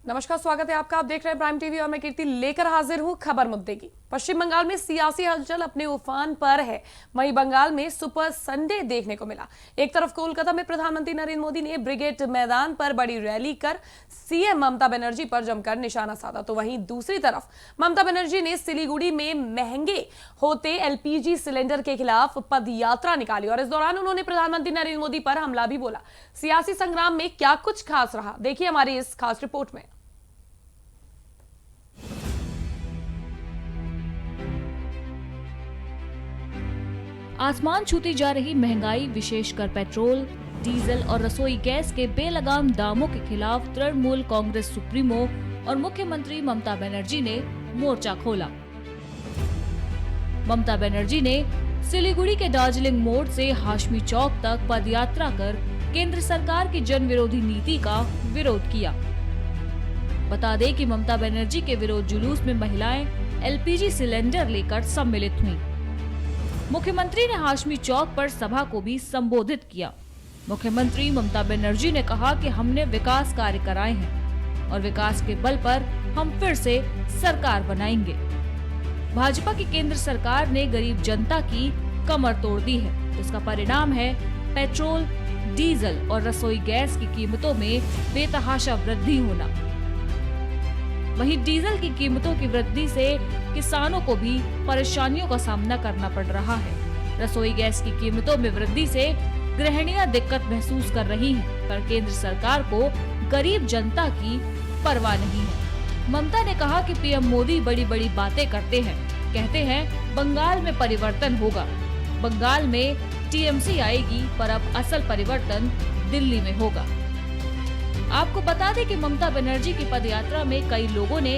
नमस्कार, स्वागत है आपका। आप देख रहे हैं प्राइम टीवी और मैं कीर्ति लेकर हाजिर हूं खबर मुद्दे की। पश्चिम बंगाल में सियासी हलचल अपने उफान पर है। वहीं बंगाल में सुपर संडे देखने को मिला। एक तरफ कोलकाता में प्रधानमंत्री नरेंद्र मोदी ने ब्रिगेड मैदान पर बड़ी रैली कर सीएम ममता बनर्जी पर जमकर निशाना साधा, तो वहीं दूसरी तरफ ममता बनर्जी ने सिलीगुड़ी में महंगे होते एलपीजी सिलेंडर के खिलाफ पदयात्रा निकाली और इस दौरान उन्होंने प्रधानमंत्री नरेंद्र मोदी पर हमला भी बोला। सियासी संग्राम में क्या कुछ खास रहा, देखिए हमारी इस खास रिपोर्ट में। आसमान छूती जा रही महंगाई, विशेषकर पेट्रोल, डीजल और रसोई गैस के बेलगाम दामों के खिलाफ तृणमूल कांग्रेस सुप्रीमो और मुख्यमंत्री ममता बनर्जी ने मोर्चा खोला। ममता बनर्जी ने सिलीगुड़ी के दार्जिलिंग मोड़ से हाशमी चौक तक पदयात्रा कर केंद्र सरकार की जन विरोधी नीति का विरोध किया। बता दें कि ममता बनर्जी के विरोध जुलूस में महिलाएं एलपीजी सिलेंडर लेकर सम्मिलित हुईं। मुख्यमंत्री ने हाशमी चौक पर सभा को भी संबोधित किया। मुख्यमंत्री ममता बनर्जी ने कहा कि हमने विकास कार्य कराए हैं और विकास के बल पर हम फिर से सरकार बनाएंगे। भाजपा की केंद्र सरकार ने गरीब जनता की कमर तोड़ दी है। इसका परिणाम है पेट्रोल, डीजल और रसोई गैस की कीमतों में बेतहाशा वृद्धि होना। वहीं डीजल की कीमतों की वृद्धि से किसानों को भी परेशानियों का सामना करना पड़ रहा है। रसोई गैस की कीमतों में वृद्धि से गृहिणियां दिक्कत महसूस कर रही हैं, पर केंद्र सरकार को गरीब जनता की परवाह नहीं है। ममता ने कहा कि पीएम मोदी बड़ी बड़ी बातें करते हैं, कहते हैं बंगाल में परिवर्तन होगा, बंगाल में टीएमसी आएगी, पर अब असल परिवर्तन दिल्ली में होगा। आपको बता दें कि ममता बनर्जी की पदयात्रा में कई लोगों ने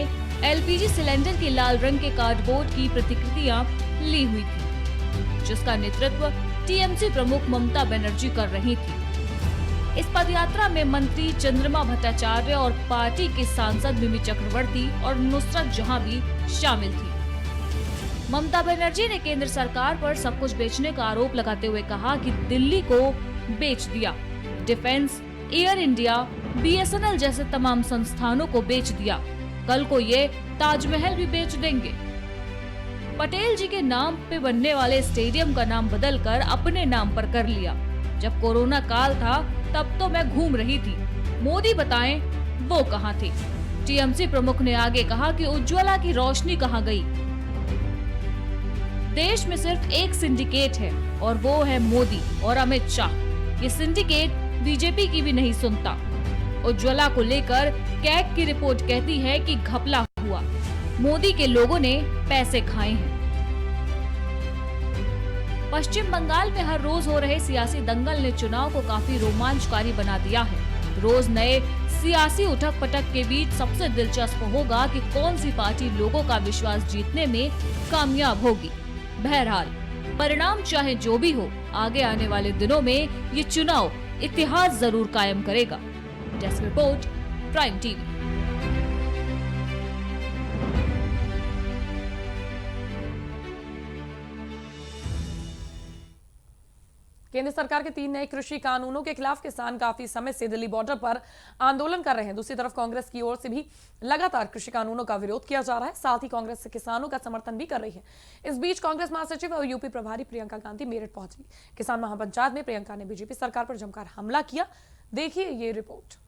एलपीजी सिलेंडर के लाल रंग के कार्डबोर्ड की प्रतिकृतियां ली हुई थी, जिसका नेतृत्व टीएमसी प्रमुख ममता बनर्जी कर रही थी। इस पदयात्रा में मंत्री चंद्रमा भट्टाचार्य और पार्टी के सांसद मिमी चक्रवर्ती और नुसरत जहां भी शामिल थी। ममता बनर्जी ने केंद्र सरकार पर सब कुछ बेचने का आरोप लगाते हुए कहा कि दिल्ली को बेच दिया, डिफेंस, एयर इंडिया, बीएसएनएल जैसे तमाम संस्थानों को बेच दिया, कल को ये ताजमहल भी बेच देंगे। पटेल जी के नाम पे बनने वाले स्टेडियम का नाम बदलकर अपने नाम पर कर लिया। जब कोरोना काल था तब तो मैं घूम रही थी, मोदी बताएं वो कहाँ थे। टीएमसी प्रमुख ने आगे कहा कि उज्ज्वला की रोशनी कहाँ गई। देश में सिर्फ एक सिंडिकेट है और वो है मोदी और अमित शाह। ये सिंडिकेट बीजेपी की भी नहीं सुनता। उज्ज्वला को लेकर कैग की रिपोर्ट कहती है कि घपला हुआ, मोदी के लोगों ने पैसे खाए हैं। पश्चिम बंगाल में हर रोज हो रहे सियासी दंगल ने चुनाव को काफी रोमांचकारी बना दिया है। रोज नए सियासी उठक पटक के बीच सबसे दिलचस्प होगा कि कौन सी पार्टी लोगों का विश्वास जीतने में कामयाब होगी। बहरहाल परिणाम चाहे जो भी हो, आगे आने वाले दिनों में ये चुनाव इतिहास जरूर कायम करेगा। Desk report, prime TV. केंद्र सरकार के 3 नए कृषि कानूनों के खिलाफ किसान काफी समय से दिल्ली बॉर्डर पर आंदोलन कर रहे हैं। दूसरी तरफ कांग्रेस की ओर से भी लगातार कृषि कानूनों का विरोध किया जा रहा है। साथ ही कांग्रेस किसानों का समर्थन भी कर रही है। इस बीच कांग्रेस महासचिव और यूपी प्रभारी प्रियंका गांधी मेरठ पहुंची। किसान महापंचायत में प्रियंका ने बीजेपी सरकार पर जमकर हमला किया। देखिए ये रिपोर्ट।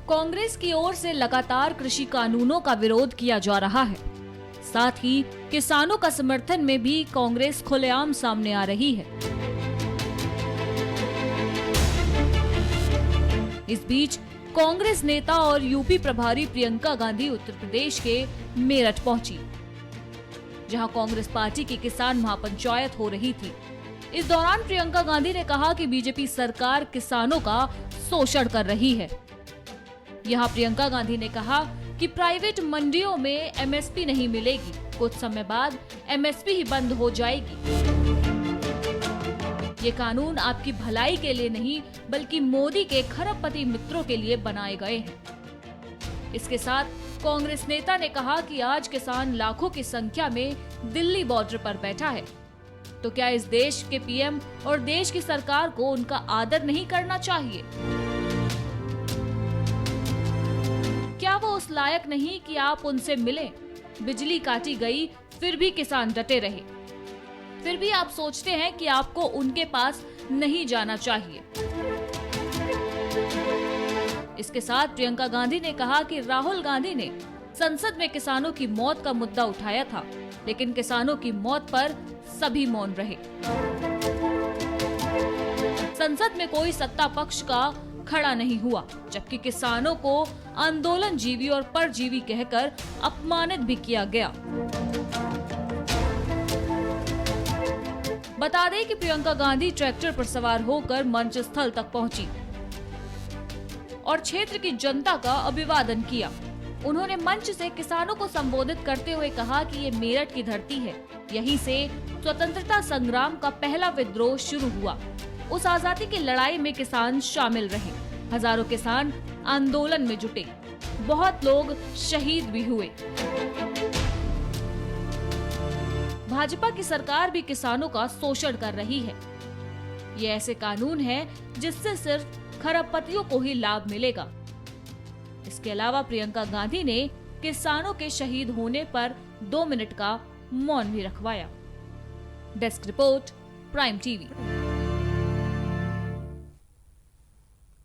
कांग्रेस की ओर से लगातार कृषि कानूनों का विरोध किया जा रहा है। साथ ही किसानों का समर्थन में भी कांग्रेस खुलेआम सामने आ रही है। इस बीच कांग्रेस नेता और यूपी प्रभारी प्रियंका गांधी उत्तर प्रदेश के मेरठ पहुंची, जहां कांग्रेस पार्टी की किसान महापंचायत हो रही थी। इस दौरान प्रियंका गांधी ने कहा कि बीजेपी सरकार किसानों का शोषण कर रही है। यहाँ प्रियंका गांधी ने कहा कि प्राइवेट मंडियों में एमएसपी नहीं मिलेगी, कुछ समय बाद एमएसपी ही बंद हो जाएगी। ये कानून आपकी भलाई के लिए नहीं बल्कि मोदी के खरबपति मित्रों के लिए बनाए गए हैं। इसके साथ कांग्रेस नेता ने कहा कि आज किसान लाखों की संख्या में दिल्ली बॉर्डर पर बैठा है। तो क्या इस देश के पीएम और देश की सरकार को उनका आदर नहीं करना चाहिए? क्या वो उस लायक नहीं कि आप उनसे मिलें? बिजली काटी गई फिर भी किसान डटे रहे। फिर भी आप सोचते हैं कि आपको उनके पास नहीं जाना चाहिए। इसके साथ प्रियंका गांधी ने कहा कि राहुल गांधी ने संसद में किसानों की मौत का मुद्दा उठाया था, लेकिन किसानों की मौत पर सभी मौन रहे। संसद में कोई सत्ता पक्ष का खड़ा नहीं हुआ, जबकि किसानों को आंदोलन जीवी और परजीवी कहकर अपमानित भी किया गया। बता दें कि प्रियंका गांधी ट्रैक्टर पर सवार होकर मंच स्थल तक पहुंची और क्षेत्र की जनता का अभिवादन किया। उन्होंने मंच से किसानों को संबोधित करते हुए कहा कि ये मेरठ की धरती है, यहीं से स्वतंत्रता संग्राम का पहला विद्रोह शुरू हुआ। उस आजादी की लड़ाई में किसान शामिल रहे। हजारों किसान आंदोलन में जुटे, बहुत लोग शहीद भी हुए। भाजपा की सरकार भी किसानों का शोषण कर रही है। ये ऐसे कानून है जिससे सिर्फ खरबपतियों को ही लाभ मिलेगा। इसके अलावा प्रियंका गांधी ने किसानों के शहीद होने पर 2 मिनट का मौन भी रखवाया। Desk report, prime TV.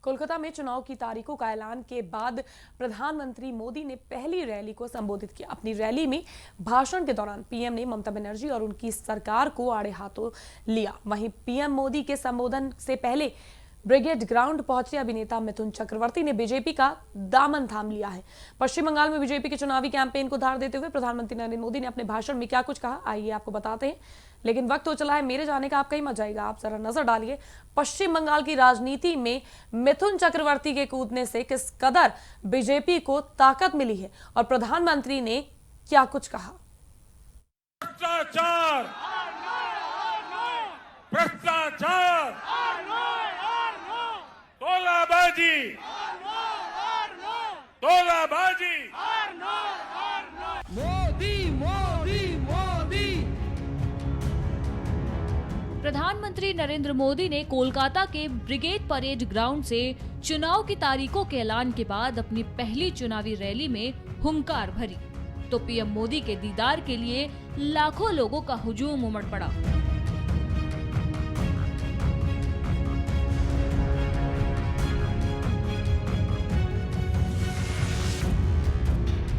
Kolkata में चुनाव की तारीखों का ऐलान के बाद प्रधानमंत्री मोदी ने पहली रैली को संबोधित किया। अपनी रैली में भाषण के दौरान पीएम ने ममता बनर्जी और उनकी सरकार को आड़े हाथों लिया। वहीं पीएम मोदी के संबोधन से पहले ब्रिगेड ग्राउंड पहुंचे अभिनेता मिथुन चक्रवर्ती ने बीजेपी का दामन थाम लिया है। पश्चिम बंगाल में बीजेपी के चुनावी कैंपेन को धार देते हुए प्रधानमंत्री नरेंद्र मोदी ने अपने भाषण में क्या कुछ कहा, आइए आपको बताते हैं। लेकिन वक्त हो चला है मेरे जाने का, आपका ही मत जाएगा। आप जरा नजर डालिए पश्चिम बंगाल की राजनीति में मिथुन चक्रवर्ती के कूदने से किस कदर बीजेपी को ताकत मिली है और प्रधानमंत्री ने क्या कुछ कहा। भ्रष्टाचार, भ्रष्टाचार, तोलाबाजी, तोलाबाजी, मोदी मोदी मोदी। प्रधानमंत्री नरेंद्र मोदी ने कोलकाता के ब्रिगेड परेड ग्राउंड से चुनाव की तारीखों के ऐलान के बाद अपनी पहली चुनावी रैली में हुंकार भरी, तो पीएम मोदी के दीदार के लिए लाखों लोगों का हुजूम उमड़ पड़ा।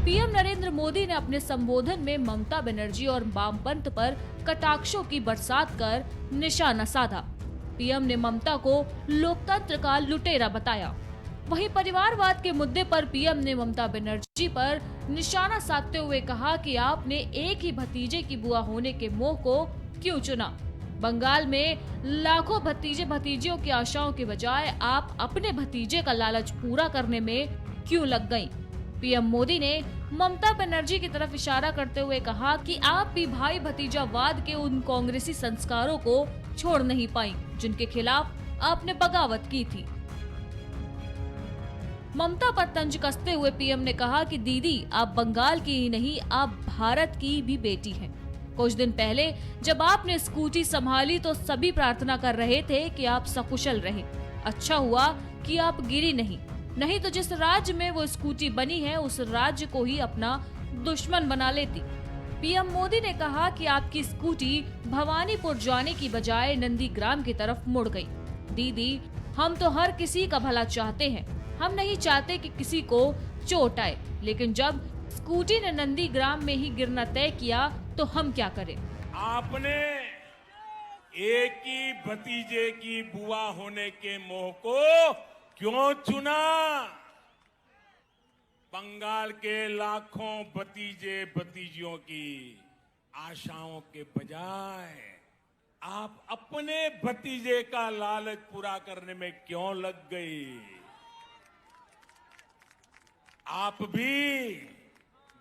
पीएम नरेंद्र मोदी ने अपने संबोधन में ममता बनर्जी और वामपंथ पर कटाक्षों की बरसात कर निशाना साधा। पीएम ने ममता को लोकतंत्र का लुटेरा बताया। वहीं परिवारवाद के मुद्दे पर पीएम ने ममता बनर्जी पर निशाना साधते हुए कहा कि आपने एक ही भतीजे की बुआ होने के मोह को क्यों चुना। बंगाल में लाखों भतीजे भतीजियों की आशाओं के बजाय आप अपने भतीजे का लालच पूरा करने में क्यों लग गईं? पीएम मोदी ने ममता बनर्जी की तरफ इशारा करते हुए कहा कि आप भी भाई भतीजावाद के उन कांग्रेसी संस्कारों को छोड़ नहीं पाई जिनके खिलाफ आपने बगावत की थी। ममता पर तंज कसते हुए पीएम ने कहा कि दीदी, आप बंगाल की ही नहीं, आप भारत की भी बेटी हैं। कुछ दिन पहले जब आपने स्कूटी संभाली तो सभी प्रार्थना कर रहे थे कि आप सकुशल रहें। अच्छा हुआ कि आप गिरी नहीं तो जिस राज्य में वो स्कूटी बनी है उस राज्य को ही अपना दुश्मन बना लेती। पीएम मोदी ने कहा कि आपकी स्कूटी भवानीपुर जाने की बजाय नंदीग्राम की तरफ मुड़ गई। दीदी, हम तो हर किसी का भला चाहते हैं, हम नहीं चाहते कि किसी को चोट आए, लेकिन जब स्कूटी ने नंदीग्राम में ही गिरना तय किया तो हम क्या करें। आपने एक ही भतीजे की बुआ होने के मोह को क्यों चुना? बंगाल के लाखों भतीजे भतीजियों की आशाओं के बजाय आप अपने भतीजे का लालच पूरा करने में क्यों लग गई? आप भी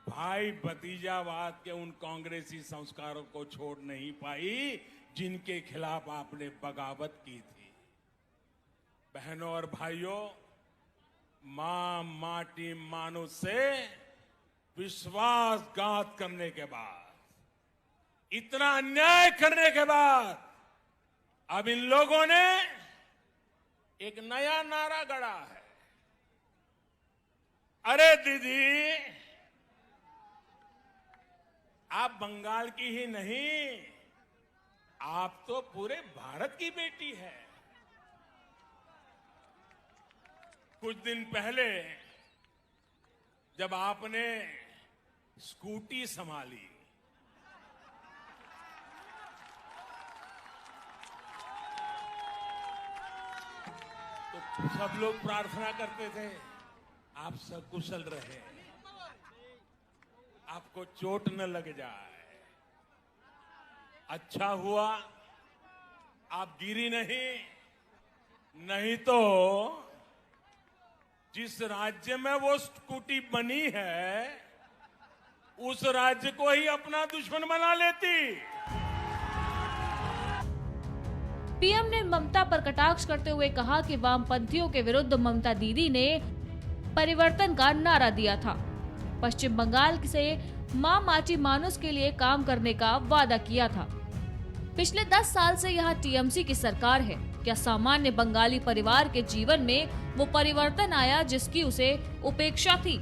भाई भतीजावाद के उन कांग्रेसी संस्कारों को छोड़ नहीं पाई जिनके खिलाफ आपने बगावत की थी। बहनों और भाइयों, मां माटी मानुष से विश्वासघात करने के बाद इतना अन्याय करने के बाद अब इन लोगों ने एक नया नारा गढ़ा है। अरे दीदी, आप बंगाल की ही नहीं, आप तो पूरे भारत की बेटी है। कुछ दिन पहले जब आपने स्कूटी संभाली तो सब लोग प्रार्थना करते थे आप सकुशल रहे, आपको चोट न लग जाए। अच्छा हुआ आप गिरी नहीं तो जिस राज्य में वो स्कूटी बनी है उस राज्य को ही अपना दुश्मन बना लेती। पीएम ने ममता पर कटाक्ष करते हुए कहा कि वामपंथियों के विरुद्ध ममता दीदी ने परिवर्तन का नारा दिया था। पश्चिम बंगाल से मां माटी मानुस के लिए काम करने का वादा किया था। पिछले 10 साल से यहाँ टीएमसी की सरकार है। क्या सामान्य बंगाली परिवार के जीवन में वो परिवर्तन आया जिसकी उसे उपेक्षा थी?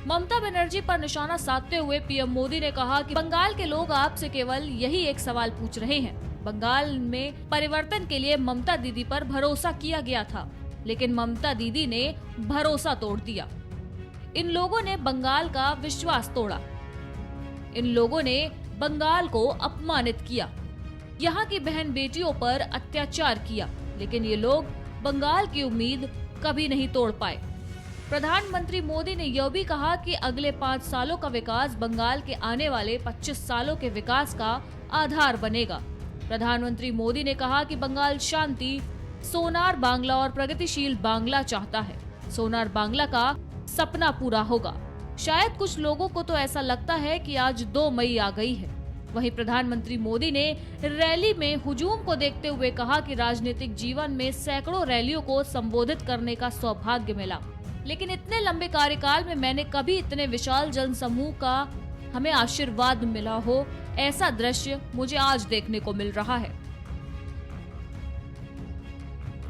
ममता बनर्जी पर निशाना साधते हुए पीएम मोदी ने कहा कि बंगाल के लोग आपसे केवल यही एक सवाल पूछ रहे हैं। बंगाल में परिवर्तन के लिए ममता दीदी पर भरोसा किया गया था, लेकिन ममता दीदी ने भरोसा तोड़ दिया। इन लोगों ने बंगाल का विश्वास तोड़ा। इन लोगों ने बंगाल को अपमानित किया, यहाँ की बहन बेटियों पर अत्याचार किया, लेकिन ये लोग बंगाल की उम्मीद कभी नहीं तोड़ पाए। प्रधानमंत्री मोदी ने यह भी कहा कि अगले 5 सालों का विकास बंगाल के आने वाले 25 सालों के विकास का आधार बनेगा। प्रधानमंत्री मोदी ने कहा कि बंगाल शांति, सोनार बांग्ला और प्रगतिशील बांग्ला चाहता है। सोनार बांग्ला का सपना पूरा होगा। शायद कुछ लोगों को तो ऐसा लगता है कि आज 2 मई आ गई है। वहीं प्रधानमंत्री मोदी ने रैली में हुजूम को देखते हुए कहा कि राजनीतिक जीवन में सैकड़ों रैलियों को संबोधित करने का सौभाग्य मिला, लेकिन इतने लंबे कार्यकाल में मैंने कभी इतने विशाल जनसमूह का हमें आशीर्वाद मिला हो, ऐसा दृश्य मुझे आज देखने को मिल रहा है।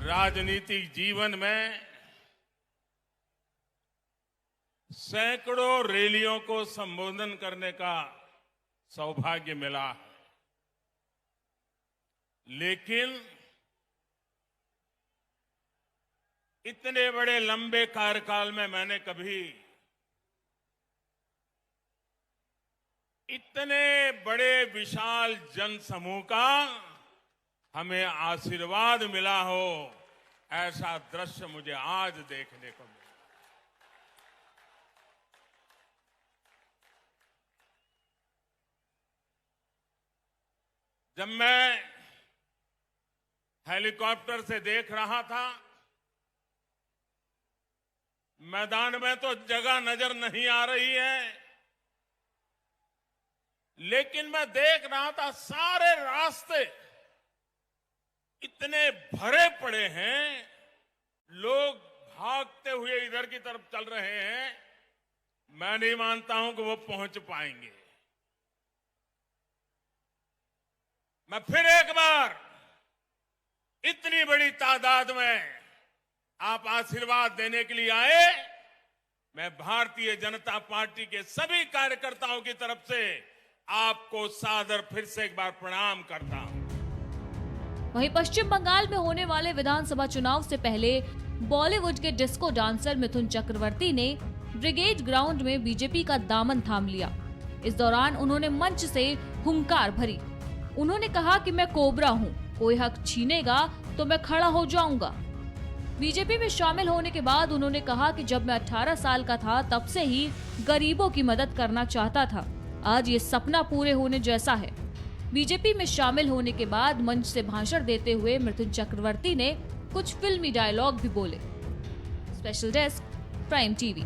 राजनीतिक जीवन में सैकड़ों रैलियों को संबोधन करने का सौभाग्य मिला है, लेकिन इतने बड़े लंबे कार्यकाल में मैंने कभी इतने बड़े विशाल जनसमूह का हमें आशीर्वाद मिला हो, ऐसा दृश्य मुझे आज देखने को मिला। जब मैं हेलीकॉप्टर से देख रहा था, मैदान में तो जगह नजर नहीं आ रही है, लेकिन मैं देख रहा था सारे रास्ते इतने भरे पड़े हैं, लोग भागते हुए इधर की तरफ चल रहे हैं। मैं नहीं मानता हूं कि वो पहुंच पाएंगे। मैं फिर एक बार इतनी बड़ी तादाद में आप आशीर्वाद देने के लिए आए, मैं भारतीय जनता पार्टी के सभी कार्यकर्ताओं की तरफ से आपको सादर फिर से एक बार प्रणाम करता हूं। वहीं पश्चिम बंगाल में होने वाले विधानसभा चुनाव से पहले बॉलीवुड के डिस्को डांसर मिथुन चक्रवर्ती ने ब्रिगेड ग्राउंड में बीजेपी का दामन थाम लिया। इस दौरान उन्होंने मंच से हुंकार भरी। उन्होंने कहा कि मैं कोबरा हूँ, कोई हक छीनेगा तो मैं खड़ा हो जाऊंगा। बीजेपी में शामिल होने के बाद उन्होंने कहा कि जब मैं 18 साल का था तब से ही गरीबों की मदद करना चाहता था। आज ये सपना पूरे होने जैसा है। बीजेपी में शामिल होने के बाद मंच से भाषण देते हुए मिथुन चक्रवर्ती ने कुछ फिल्मी डायलॉग भी बोले। Special desk, prime TV.